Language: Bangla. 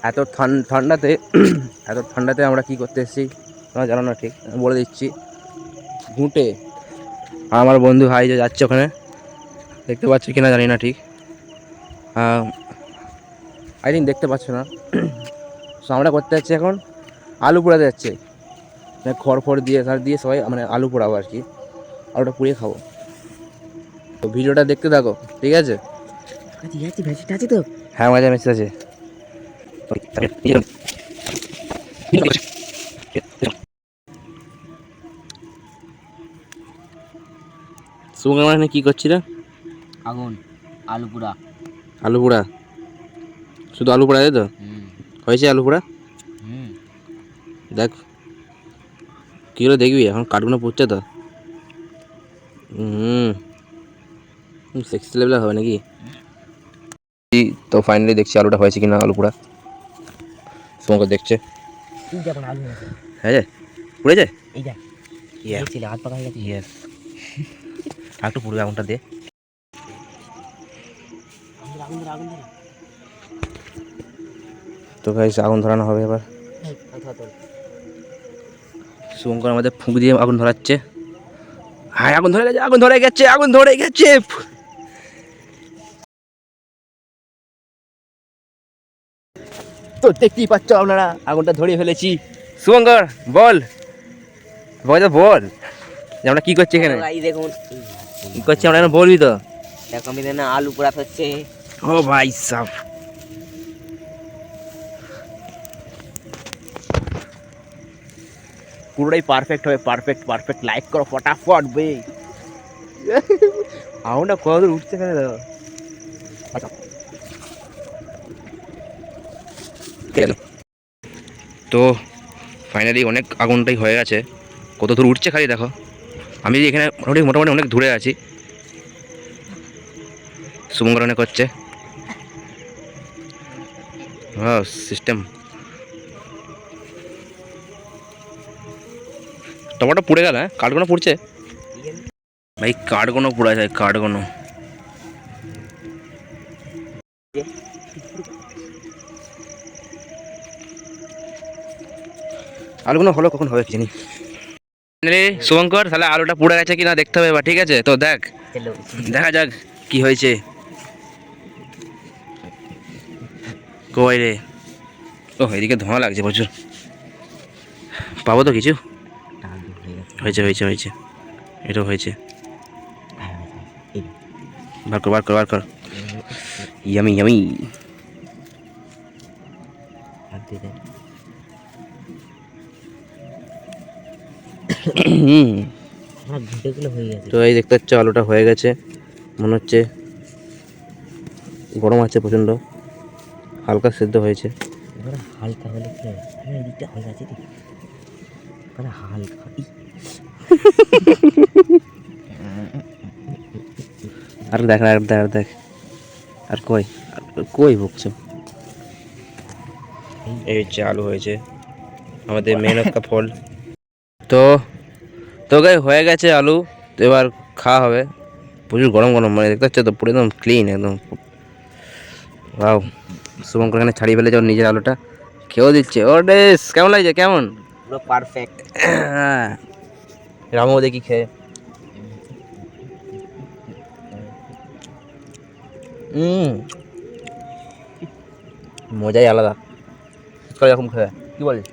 এত ঠান্ডাতে এত ঠান্ডাতে আমরা কি করতে এসেছি তোমরা জানো না, ঠিক আমি বলে দিচ্ছি। ঘুঁটে আমার বন্ধু ভাই যে যাচ্ছে ওখানে, দেখতে পাচ্ছি কিনা জানি না ঠিক, আই থিঙ্ক দেখতে পাচ্ছ না। সো আমরা করতে যাচ্ছি এখন আলু পোড়াতে যাচ্ছে, মানে খড় দিয়ে দিয়ে সবাই মানে আলু পোড়াবো আর কি, আলুটা পুড়িয়ে খাবো। তো ভিডিওটা দেখতে থাকো, ঠিক আছে? আছে তো, হ্যাঁ মজা মেসেজ আছে। সুমন মানে কি করছিল? আগুন, আলু পোড়া। আলু পোড়া, শুধু আলু পোড়া, তাই তো? হয়েছে আলু পোড়া? দেখ কী করে দেখবি, এখন কাঠগুলো পুড়ছে তো। সেক্সি লেভেলের হবে নাকি? তো ফাইনালি দেখছি আলুটা হয়েছে কিনা, আলু পোড়া। সুমনকে দেখছে। হ্যাঁ যে পুড়েছে, হাত পাকা হয়ে গেছে। ইয়েস, আর একটু পুড়বে, আগুনটা দিয়ে। তো গাইস আগুন ধরানো হবে এবার। শুভঙ্কর আমাদের ফুঁক দিয়ে আগুন ধরাচ্ছে। হ্যাঁ আগুন ধরে গেছে, আগুন ধরে গেছে, আগুন ধরে গেছে। তো দেখতেই পাচ্ছ আপনারা, আগুনটা ধরিয়ে ফেলেছি। শুভঙ্কর বল, বল যে আমরা কি করছি এখানে, দেখুন কি করছি আমরা এখানে, বলবি তো? দেখো আমি আলু পোড়া হচ্ছে। ও ভাই সাব, পুরোটাই পারফেক্ট হবে, পারফেক্ট। লাইক করো ফটাফট বে। আগুনটা কত দূর উঠছে এখানে দেখো। তো ফাইনালি অনেক আগুনটাই হয়ে গেছে, কত দূর উঠছে খালি দেখো। আমি এখানে মোটামুটি অনেক দূরে আছি। শুভঙ্কর অনেক হচ্ছে সিস্টেম। টমাটো পুড়ে গেল, হ্যাঁ কাঠগুলো পুড়ছে ভাই, কাঠগুলো পুড়ে যায়, কাঠগুলো। আলুগুলো হলো কখন হবে জানি। শুভঙ্কর তাহলে আলুটা পুড়ে গেছে কিনা দেখতে হবে এবার, ঠিক আছে? তো দেখ, দেখা যাক কি হয়েছে। কই রে, ও এদিকে ধোঁয়া লাগছে প্রচুর, পাবো তো কিছু? হয়েছে, এটাও হয়েছে। বার কর। ইয়ামি তো এই দেখতে পাচ্ছ আলুটা হয়ে গেছে, মনে হচ্ছে গরম আছে প্রচণ্ড, হালকা সেদ্ধ হয়েছে। হালকা হলে কি হবে, এদিকটা হয়ে গেছে, হালকা আর দেখ আর কই ভুগছো। এই হচ্ছে আলু হয়েছে, আমাদের মেহনত কা ফল। তো গাই হয়ে গেছে আলু, তো এবার খাওয়া হবে। প্রচুর গরম মানে দেখতে পাচ্ছ তো, পুরো একদম ক্লিন একদম। ওয়াও, শুভঙ্কর এখানে ছাড়িয়ে ফেলেছে ওর নিজের আলুটা, খেয়েও দিচ্ছে। ও বেশ কেমন লাগছে, কেমন? পুরো পারফেক্ট। হ্যাঁ, রামও দেখি খেয়ে। মজাই আলাদা, এরকম খেয়ে, কি বলিস?